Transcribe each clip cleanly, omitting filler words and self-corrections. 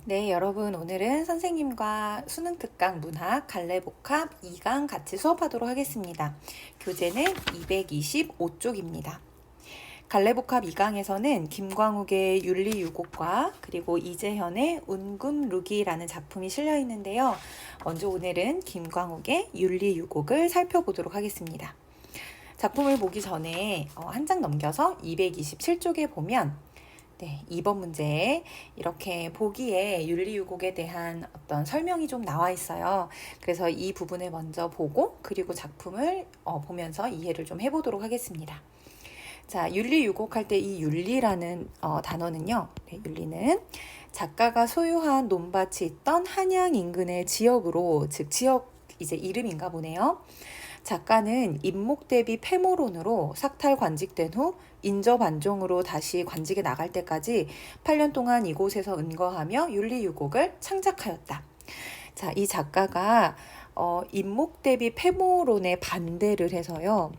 네, 여러분 오늘은 선생님과 수능 특강 문학 갈래복합 2강 같이 수업하도록 하겠습니다. 교재는 225쪽입니다. 갈래복합 2강에서는 김광욱의 윤리유곡과 그리고 이재현의 운금루기라는 작품이 실려 있는데요. 먼저 오늘은 김광욱의 윤리유곡을 살펴보도록 하겠습니다. 작품을 보기 전에 한 장 넘겨서 227쪽에 보면 2번 문제에 이렇게 보기에 윤리유곡에 대한 어떤 설명이 좀 나와 있어요. 그래서 이 부분을 먼저 보고 그리고 작품을 보면서 이해를 좀 해보도록 하겠습니다. 자, 윤리유곡할 때 이 윤리라는 단어는요. 윤리는 작가가 소유한 논밭이 있던 한양 인근의 지역으로, 즉 지역 이제 이름인가 보네요. 작가는 임목 대비 폐모론으로 삭탈 관직된 후 인저반종으로 다시 관직에 나갈 때까지 8년 동안 이곳에서 은거하며 윤리유곡을 창작하였다. 자, 이 작가가 임목 대비 폐모론에 반대를 해서요.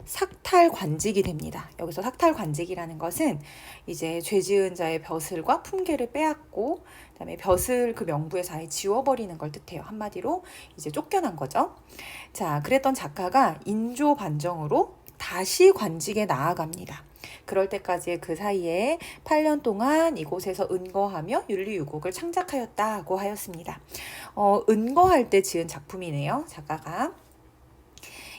삭탈 관직이 됩니다. 여기서 삭탈 관직이라는 것은 이제 죄 지은 자의 벼슬과 품계를 빼앗고 그다음에 벼슬 그 명부에서 아예 지워버리는 걸 뜻해요. 한마디로 이제 쫓겨난 거죠. 자, 그랬던 작가가 인조 반정으로 다시 관직에 나아갑니다. 그럴 때까지 그 사이에 8년 동안 이곳에서 은거하며 윤리유곡을 창작하였다고 하였습니다. 은거할 때 지은 작품이네요. 작가가.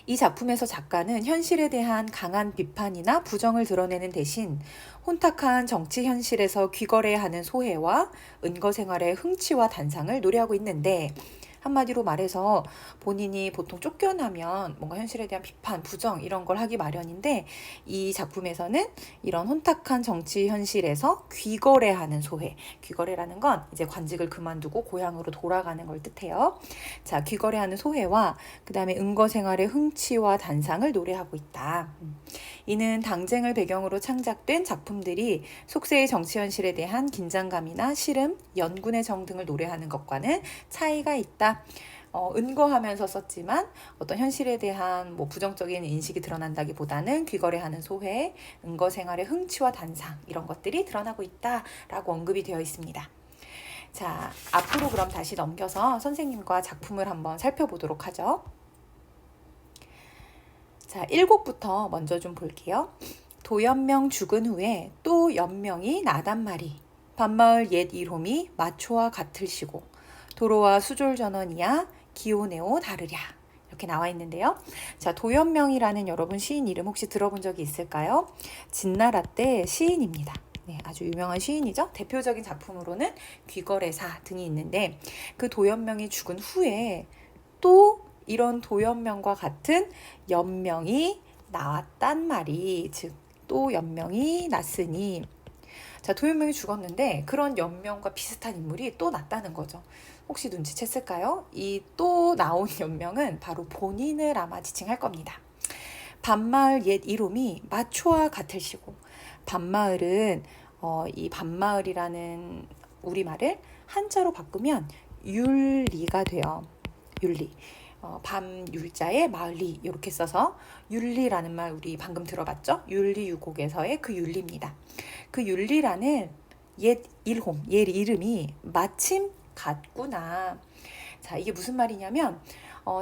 이 작품에서 작가는 현실에 대한 강한 비판이나 부정을 드러내는 대신 혼탁한 정치 현실에서 귀거래하는 소회와 은거 생활의 흥취와 단상을 노래하고 있는데, 한마디로 말해서 본인이 보통 쫓겨나면 뭔가 현실에 대한 비판, 부정 이런 걸 하기 마련인데, 이 작품에서는 이런 혼탁한 정치 현실에서 귀거래하는 소회, 귀거래라는 건 이제 관직을 그만두고 고향으로 돌아가는 걸 뜻해요. 자, 귀거래하는 소회와 그 다음에 은거 생활의 흥취와 단상을 노래하고 있다. 이는 당쟁을 배경으로 창작된 작품들이 속세의 정치 현실에 대한 긴장감이나 시름, 연군의 정 등을 노래하는 것과는 차이가 있다. 은거하면서 썼지만 어떤 현실에 대한 부정적인 인식이 드러난다기보다는 귀거래하는 소회, 은거 생활의 흥취와 단상 이런 것들이 드러나고 있다라고 언급이 되어 있습니다. 자, 앞으로 그럼 다시 넘겨서 선생님과 작품을 한번 살펴보도록 하죠. 자, 1곡부터 먼저 좀 볼게요. 도연명 죽은 후에 또 연명이 나단 말이 밤마을 옛 일홈이 마초와 같을시고 도로와 수졸전원이야 기오네오 다르랴 이렇게 나와 있는데요. 자, 도연명이라는 여러분 시인 이름 혹시 들어본 적이 있을까요? 진나라 때 시인입니다. 네, 아주 유명한 시인이죠. 대표적인 작품으로는 귀거래사 등이 있는데 그 도연명이 죽은 후에 또 이런 도연명과 같은 연명이 나왔단 말이, 즉 또 연명이 났으니, 자, 도연명이 죽었는데 그런 연명과 비슷한 인물이 또 났다는 거죠. 혹시 눈치챘을까요? 이 또 나온 연명은 바로 본인을 아마 지칭할 겁니다. 밤마을 옛 이름이 마초와 같을시고, 밤마을은 이 밤마을이라는 우리말을 한자로 바꾸면 율리가 돼요. 율리. 밤율자에 마을리 이렇게 써서 율리라는 말 우리 방금 들어봤죠? 윤리유곡에서의 그 윤리입니다. 그 윤리라는 옛 일홈, 옛 이름이 마침 같구나. 자, 이게 무슨 말이냐면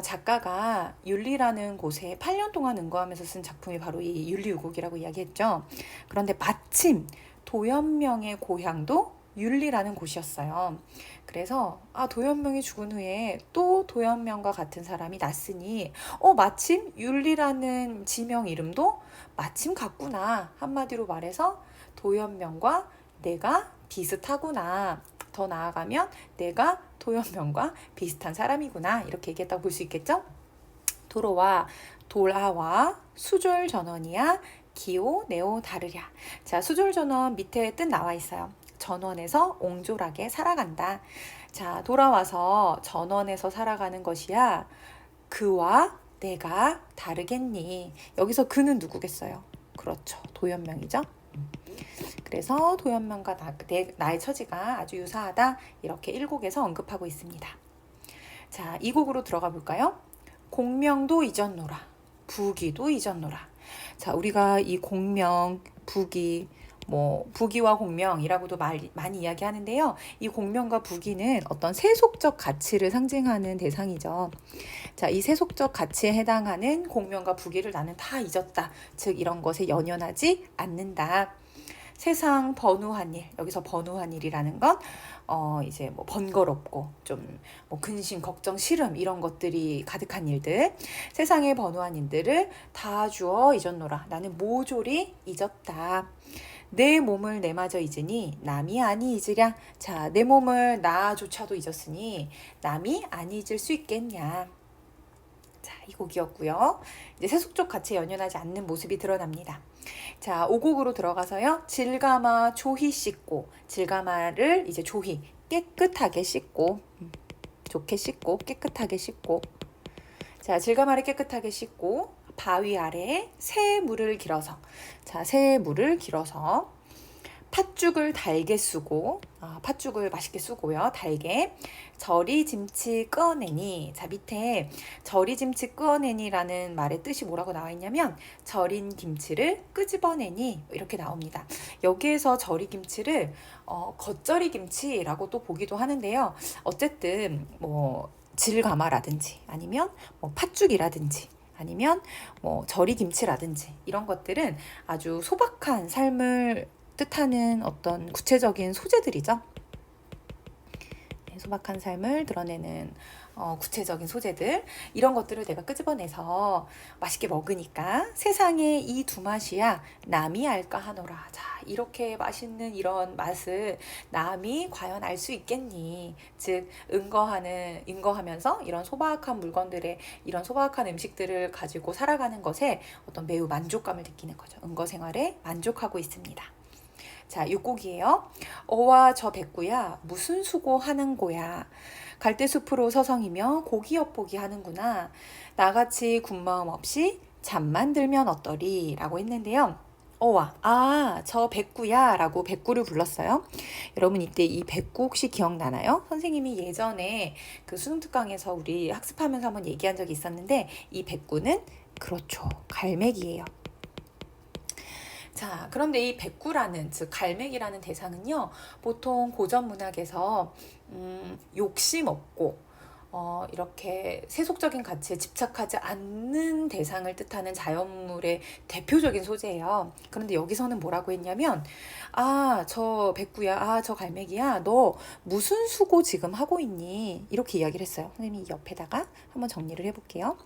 작가가 윤리라는 곳에 8년 동안 은거하면서 쓴 작품이 바로 이 윤리유곡이라고 이야기했죠. 그런데 마침 도연명의 고향도 윤리라는 곳이었어요. 그래서 도연명이 죽은 후에 또 도연명과 같은 사람이 났으니 마침 윤리라는 지명 이름도 마침 같구나. 한마디로 말해서 도연명과 내가 비슷하구나. 더 나아가면 내가 도연명과 비슷한 사람이구나. 이렇게 얘기했다고 볼 수 있겠죠? 도로와 돌아와 수졸전원이야 기오 네오 다르랴. 자, 수졸전원 밑에 뜻 나와 있어요. 전원에서 옹졸하게 살아간다. 자, 돌아와서 전원에서 살아가는 것이야. 그와 내가 다르겠니? 여기서 그는 누구겠어요? 그렇죠. 도연명이죠. 그래서 도연명과 나의 처지가 아주 유사하다. 이렇게 1곡에서 언급하고 있습니다. 자, 2곡으로 들어가 볼까요? 공명도 잊었노라. 부기도 잊었노라. 자, 우리가 이 공명, 부기 뭐 부기와 공명이라고도 많이 이야기하는데요. 이 공명과 부기는 어떤 세속적 가치를 상징하는 대상이죠. 자, 이 세속적 가치에 해당하는 공명과 부기를 나는 다 잊었다. 즉 이런 것에 연연하지 않는다. 세상 번우한 일, 여기서 번우한 일이라는 건 이제 뭐 번거롭고 좀 뭐 근심, 걱정, 시름 이런 것들이 가득한 일들, 세상의 번우한 일들을 다 주어 잊었노라. 나는 모조리 잊었다. 내 몸을 내마저 잊으니 남이 아니 잊으랴. 자, 내 몸을 나조차도 잊었으니 남이 아니 잊을 수 있겠냐. 자, 이 곡이었고요. 이제 세속적 가치에 연연하지 않는 모습이 드러납니다. 자, 5곡으로 들어가서요. 질가마 조히 씻고, 질가마를 이제 조히 깨끗하게 씻고, 좋게 씻고 깨끗하게 씻고. 자, 질가마를 깨끗하게 씻고 바위 아래에 새 물을 길어서, 자, 새 물을 길어서 팥죽을 달게 쓰고, 팥죽을 맛있게 쓰고요. 달게. 절이짐치 끄어내니. 자, 밑에 절이짐치 끄어내니라는 말의 뜻이 뭐라고 나와 있냐면 절인 김치를 끄집어내니 이렇게 나옵니다. 여기에서 절이김치를 겉절이 김치라고 또 보기도 하는데요. 어쨌든 뭐 질가마라든지 아니면 뭐 팥죽이라든지 아니면 뭐 절이김치라든지 이런 것들은 아주 소박한 삶을 뜻하는 어떤 구체적인 소재들이죠. 소박한 삶을 드러내는 구체적인 소재들, 이런 것들을 내가 끄집어내서 맛있게 먹으니까 세상에 이 두 맛이야 남이 알까 하노라. 자, 이렇게 맛있는 이런 맛을 남이 과연 알 수 있겠니? 즉 은거하면서 이런 소박한 물건들의 이런 소박한 음식들을 가지고 살아가는 것에 어떤 매우 만족감을 느끼는 거죠. 은거 생활에 만족하고 있습니다. 자, 6곡이에요. 어와 저 백구야 무슨 수고하는 거야. 갈대숲으로 서성이며 고기 엿보기 하는구나. 나같이 군마음 없이 잠만 들면 어떠리 라고 했는데요. 어와 저 백구야 라고 백구를 불렀어요. 여러분 이때 이 백구 혹시 기억나나요? 선생님이 예전에 그 수능특강에서 우리 학습하면서 한번 얘기한 적이 있었는데 이 백구는 그렇죠, 갈매기예요. 자, 그런데 이 백구라는, 즉 갈매기라는 대상은요, 보통 고전 문학에서 욕심 없고 이렇게 세속적인 가치에 집착하지 않는 대상을 뜻하는 자연물의 대표적인 소재예요. 그런데 여기서는 뭐라고 했냐면, 저 백구야, 저 갈매기야, 너 무슨 수고 지금 하고 있니? 이렇게 이야기를 했어요. 선생님이 옆에다가 한번 정리를 해볼게요.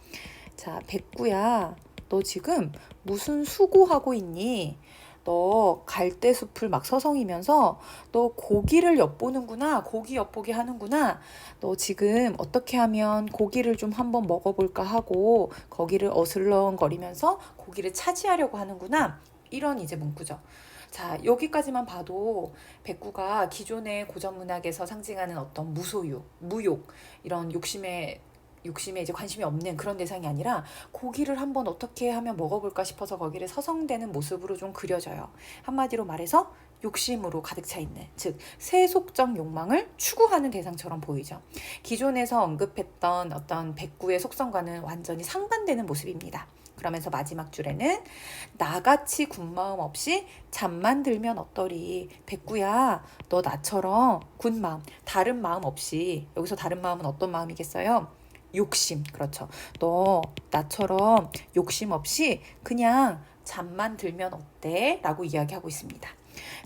자, 백구야, 너 지금 무슨 수고하고 있니? 너 갈대숲을 막 서성이면서 너 고기를 엿보는구나. 고기 엿보기 하는구나. 너 지금 어떻게 하면 고기를 좀 한번 먹어볼까 하고 거기를 어슬렁거리면서 고기를 차지하려고 하는구나. 이런 이제 문구죠. 자, 여기까지만 봐도 백구가 기존의 고전 문학에서 상징하는 어떤 무소유, 무욕, 이런 욕심에 이제 관심이 없는 그런 대상이 아니라 고기를 한번 어떻게 하면 먹어볼까 싶어서 거기를 서성대는 모습으로 좀 그려져요. 한마디로 말해서 욕심으로 가득 차 있는, 즉 세속적 욕망을 추구하는 대상처럼 보이죠. 기존에서 언급했던 어떤 백구의 속성과는 완전히 상반되는 모습입니다. 그러면서 마지막 줄에는 나같이 군마음 없이 잠만 들면 어떠리. 백구야, 너 나처럼 군마음, 다른 마음 없이, 여기서 다른 마음은 어떤 마음이겠어요? 욕심, 그렇죠. 너 나처럼 욕심 없이 그냥 잠만 들면 어때? 라고 이야기하고 있습니다.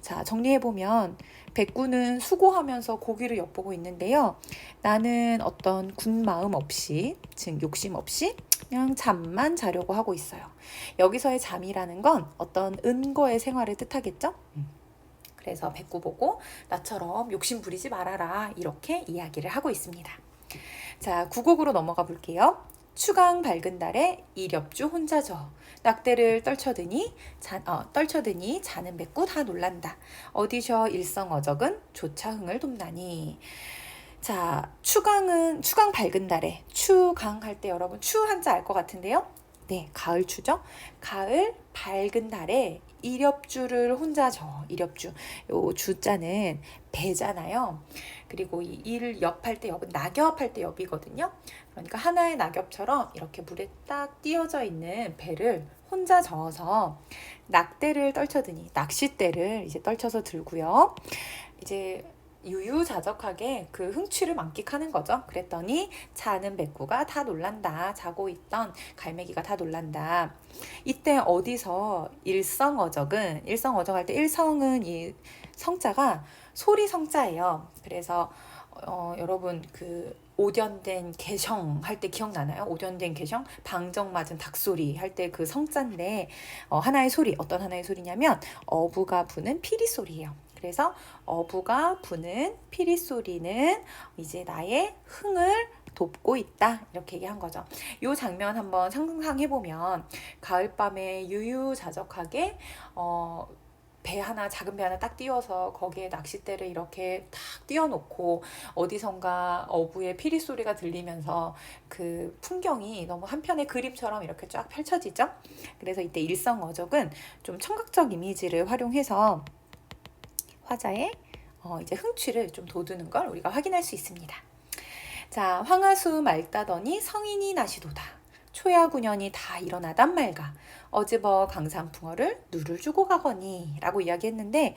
자, 정리해보면 백구는 수고하면서 고기를 엿보고 있는데요. 나는 어떤 군마음 없이, 즉 욕심 없이 그냥 잠만 자려고 하고 있어요. 여기서의 잠이라는 건 어떤 은거의 생활을 뜻하겠죠? 그래서 백구 보고 나처럼 욕심 부리지 말아라, 이렇게 이야기를 하고 있습니다. 자, 9곡으로 넘어가 볼게요. 추강 밝은 달에 이렵주 혼자 저 낙대를 떨쳐드니 자는 백구 다 놀란다. 어디셔 일성어적은 조차 흥을 돕나니. 자, 추강 밝은 달에, 추강 할 때 여러분 추 한자 알 것 같은데요. 네, 가을 추죠. 가을 밝은 달에 이렵주를 혼자 저, 이렵주. 요 주자는 배잖아요. 그리고 이 일 엽할 때 엽은 낙엽할 때 엽이거든요. 그러니까 하나의 낙엽처럼 이렇게 물에 딱 띄어져 있는 배를 혼자 저어서 낙대를 떨쳐드니 낚싯대를 이제 떨쳐서 들고요. 이제 유유자적하게 그 흥취를 만끽하는 거죠. 그랬더니 자는 백구가 다 놀란다. 자고 있던 갈매기가 다 놀란다. 이때 어디서 일성어적할 때 일성은 이 성자가 소리 성자예요. 그래서 여러분 그 오련된 개성 할 때 기억나나요? 오련된 개성, 방정 맞은 닭소리 할 때 그 성자인데 하나의 소리, 어떤 하나의 소리냐면 어부가 부는 피리 소리예요. 그래서 어부가 부는 피리 소리는 이제 나의 흥을 돕고 있다, 이렇게 얘기한 거죠. 이 장면 한번 상상해 보면 가을밤에 유유자적하게 배 하나, 작은 배 하나 딱 띄워서 거기에 낚싯대를 이렇게 딱 띄워놓고 어디선가 어부의 피리 소리가 들리면서 그 풍경이 너무 한편의 그림처럼 이렇게 쫙 펼쳐지죠. 그래서 이때 일성어적은 좀 청각적 이미지를 활용해서 화자의 이제 흥취를 좀 돋우는 걸 우리가 확인할 수 있습니다. 자, 황하수 맑다더니 성인이 나시도다. 초야구년이 다 일어나단 말가. 어즈버 강산풍어를 누를 주고 가거니 라고 이야기했는데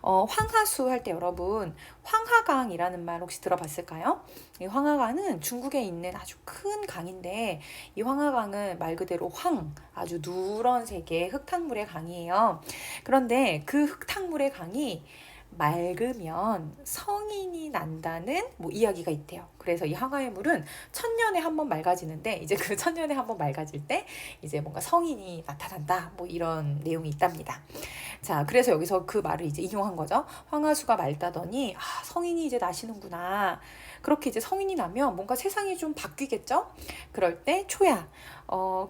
황하수 할 때 여러분 황하강이라는 말 혹시 들어봤을까요? 이 황하강은 중국에 있는 아주 큰 강인데 이 황하강은 말 그대로 아주 누런색의 흙탕물의 강이에요. 그런데 그 흙탕물의 강이 맑으면 성인이 난다는 이야기가 있대요. 그래서 이 황하의 물은 천년에 한 번 맑아지는데 이제 그 천년에 한 번 맑아질 때 이제 뭔가 성인이 나타난다, 이런 내용이 있답니다. 자, 그래서 여기서 그 말을 이제 인용한 거죠. 황하수가 맑다더니 성인이 이제 나시는구나. 그렇게 이제 성인이 나면 뭔가 세상이 좀 바뀌겠죠? 그럴 때 초야,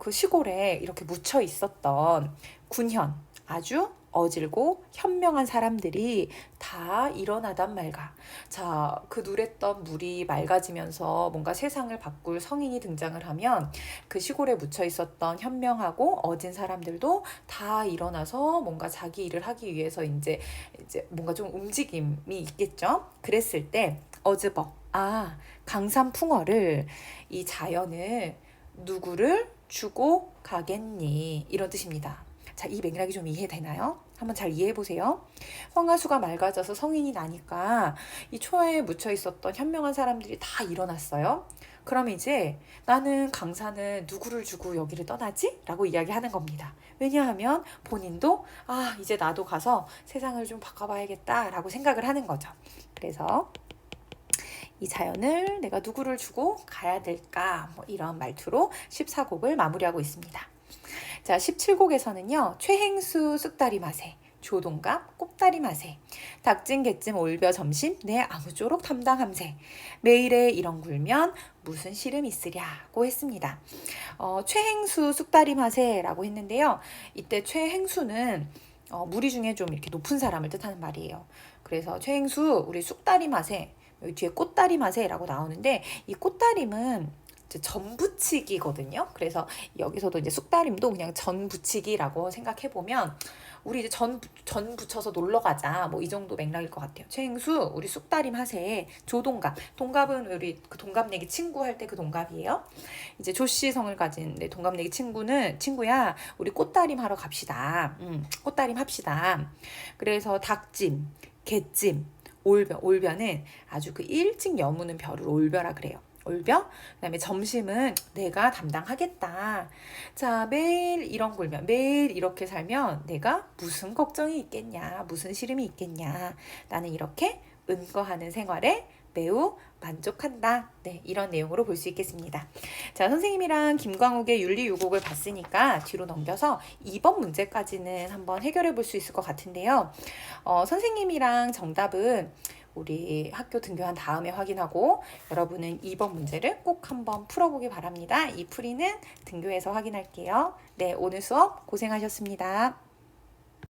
그 시골에 이렇게 묻혀 있었던 군현, 아주 어질고 현명한 사람들이 다 일어나단 말가. 자, 그 누랬던 물이 맑아지면서 뭔가 세상을 바꿀 성인이 등장을 하면 그 시골에 묻혀 있었던 현명하고 어진 사람들도 다 일어나서 뭔가 자기 일을 하기 위해서 이제 뭔가 좀 움직임이 있겠죠. 그랬을 때 어즈버, 강산풍어를, 이 자연을 누구를 주고 가겠니, 이런 뜻입니다. 자, 이 맥락이 좀 이해되나요? 한번 잘 이해해 보세요. 황하수가 맑아져서 성인이 나니까 이 초야에 묻혀 있었던 현명한 사람들이 다 일어났어요. 그럼 이제 나는 강산은 누구를 주고 여기를 떠나지? 라고 이야기하는 겁니다. 왜냐하면 본인도 이제 나도 가서 세상을 좀 바꿔봐야겠다 라고 생각을 하는 거죠. 그래서 이 자연을 내가 누구를 주고 가야 될까, 이런 말투로 14곡을 마무리하고 있습니다. 자, 17곡에서는요. 최행수 쑥다리 맛에, 조동갑 꼽다리 맛에, 닭찜 개찜 올벼 점심 내 아무쪼록 담당함세, 매일에 이런 굴면 무슨 시름 있으랴고 했습니다. 최행수 쑥다리 맛에 라고 했는데요. 이때 최행수는 무리 중에 좀 이렇게 높은 사람을 뜻하는 말이에요. 그래서 최행수 우리 쑥다리 맛에, 여기 뒤에 꽃다리 맛에 라고 나오는데 이 꽃다림은 전 부치기거든요. 그래서 여기서도 이제 쑥다림도 그냥 전 부치기라고 생각해보면 우리 이제 전 붙여서 놀러 가자, 이 정도 맥락일 것 같아요. 최행수 우리 쑥다림 하세. 조동갑, 동갑은 우리 그 동갑내기 친구 할 때 그 동갑이에요. 이제 조씨 성을 가진 내 동갑내기 친구야 우리 꽃다림 하러 갑시다. 꽃다림 합시다. 그래서 닭찜, 개찜, 올벼는 아주 그 일찍 여무는 별을 올벼라 그래요. 올벼. 그다음에 점심은 내가 담당하겠다. 자, 매일 이런 굴면, 매일 이렇게 살면 내가 무슨 걱정이 있겠냐, 무슨 시름이 있겠냐. 나는 이렇게 은거하는 생활에 매우 만족한다. 네, 이런 내용으로 볼 수 있겠습니다. 자, 선생님이랑 김광욱의 윤리유곡을 봤으니까 뒤로 넘겨서 2번 문제까지는 한번 해결해 볼 수 있을 것 같은데요. 선생님이랑 정답은 우리 학교 등교한 다음에 확인하고 여러분은 2번 문제를 꼭 한번 풀어보기 바랍니다. 이 풀이는 등교에서 확인할게요. 네, 오늘 수업 고생하셨습니다.